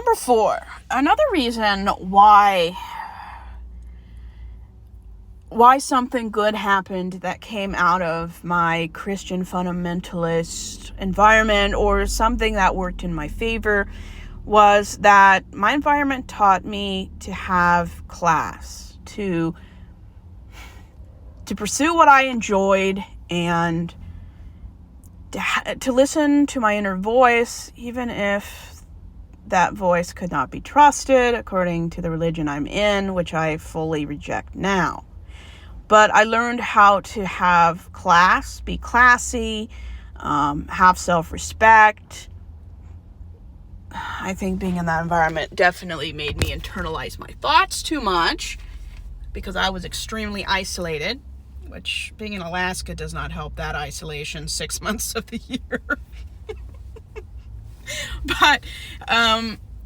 Number 4, another reason why something good happened that came out of my Christian fundamentalist environment, or something that worked in my favor, was that my environment taught me to have class, to pursue what I enjoyed, and to listen to my inner voice, even if that voice could not be trusted according to the religion I'm in, which I fully reject now. But I learned how to have class, be classy, have self-respect. I think being in that environment definitely made me internalize my thoughts too much, because I was extremely isolated, which being in Alaska does not help that isolation 6 months of the year. But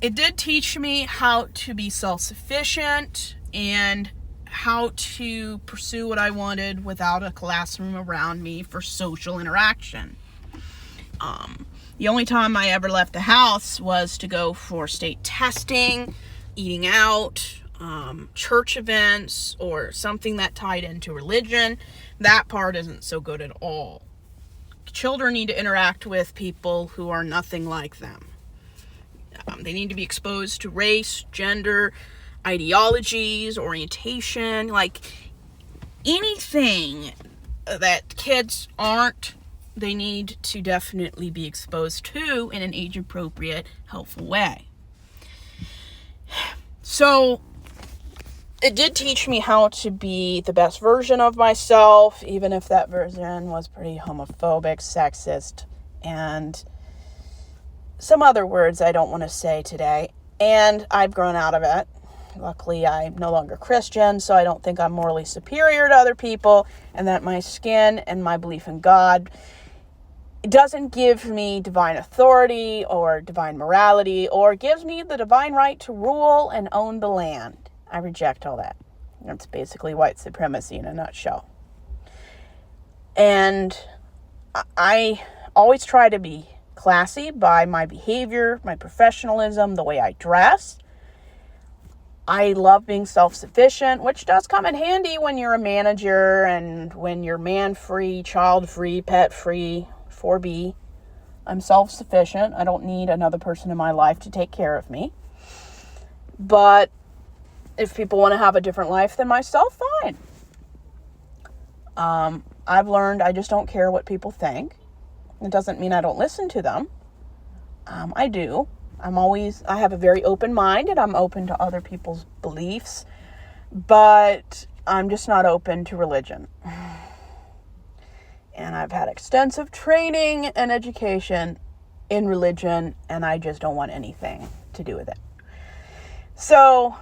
it did teach me how to be self-sufficient and how to pursue what I wanted without a classroom around me for social interaction. The only time I ever left the house was to go for state testing, eating out, church events, or something that tied into religion. That part isn't so good at all. Children need to interact with people who are nothing like them. They need to be exposed to race, gender, ideologies, orientation, like anything that kids aren't, they need to definitely be exposed to in an age-appropriate, helpful way. So it did teach me how to be the best version of myself, even if that version was pretty homophobic, sexist, and some other words I don't want to say today. And I've grown out of it. Luckily, I'm no longer Christian, so I don't think I'm morally superior to other people, and that my skin and my belief in God doesn't give me divine authority or divine morality, or gives me the divine right to rule and own the land. I reject all that. That's basically white supremacy in a nutshell. And I always try to be classy by my behavior, my professionalism, the way I dress. I love being self-sufficient, which does come in handy when you're a manager and when you're man-free, child-free, pet-free, 4B. I'm self-sufficient. I don't need another person in my life to take care of me. But if people want to have a different life than myself, fine. I've learned I just don't care what people think. It doesn't mean I don't listen to them. I do. I have a very open mind, and I'm open to other people's beliefs, but I'm just not open to religion. And I've had extensive training and education in religion, and I just don't want anything to do with it. So,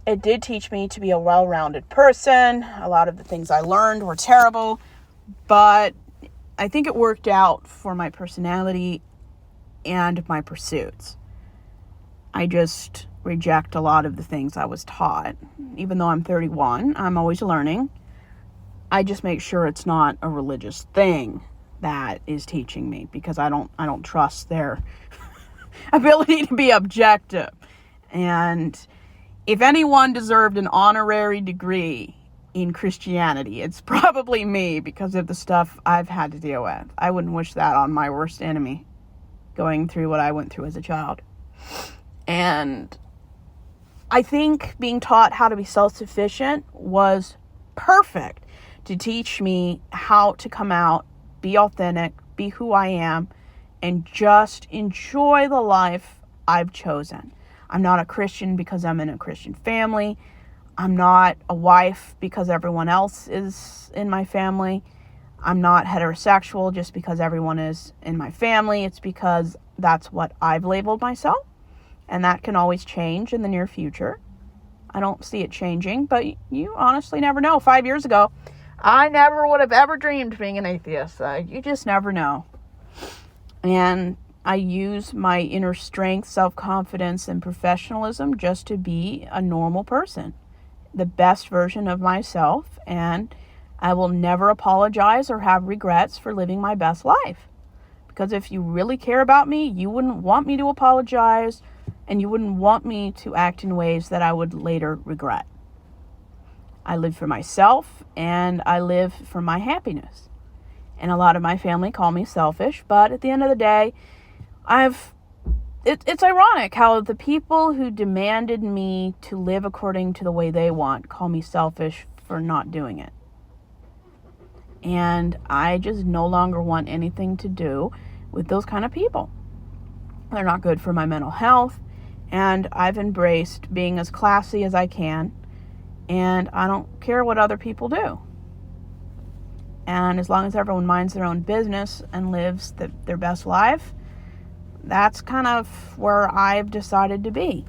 it did teach me to be a well-rounded person. A lot of the things I learned were terrible, but I think it worked out for my personality and my pursuits. I just reject a lot of the things I was taught. Even though I'm 31, I'm always learning. I just make sure it's not a religious thing that is teaching me, because I don't trust their ability to be objective. And if anyone deserved an honorary degree in Christianity, it's probably me, because of the stuff I've had to deal with. I wouldn't wish that on my worst enemy, going through what I went through as a child. And I think being taught how to be self-sufficient was perfect to teach me how to come out, be authentic, be who I am, and just enjoy the life I've chosen. I'm not a Christian because I'm in a Christian family. I'm not a wife because everyone else is in my family. I'm not heterosexual just because everyone is in my family. It's because that's what I've labeled myself, and that can always change in the near future. I don't see it changing, but you honestly never know. 5 years ago, I never would have ever dreamed of being an atheist. You just never know. And I use my inner strength, self-confidence, and professionalism just to be a normal person, the best version of myself, and I will never apologize or have regrets for living my best life, Because if you really care about me, you wouldn't want me to apologize, and you wouldn't want me to act in ways that I would later regret. I live for myself, and I live for my happiness. And a lot of my family call me selfish, but at the end of the day, it's ironic how the people who demanded me to live according to the way they want call me selfish for not doing it. And I just no longer want anything to do with those kind of people. They're not good for my mental health, and I've embraced being as classy as I can, and I don't care what other people do. And as long as everyone minds their own business and lives their best life, that's kind of where I've decided to be.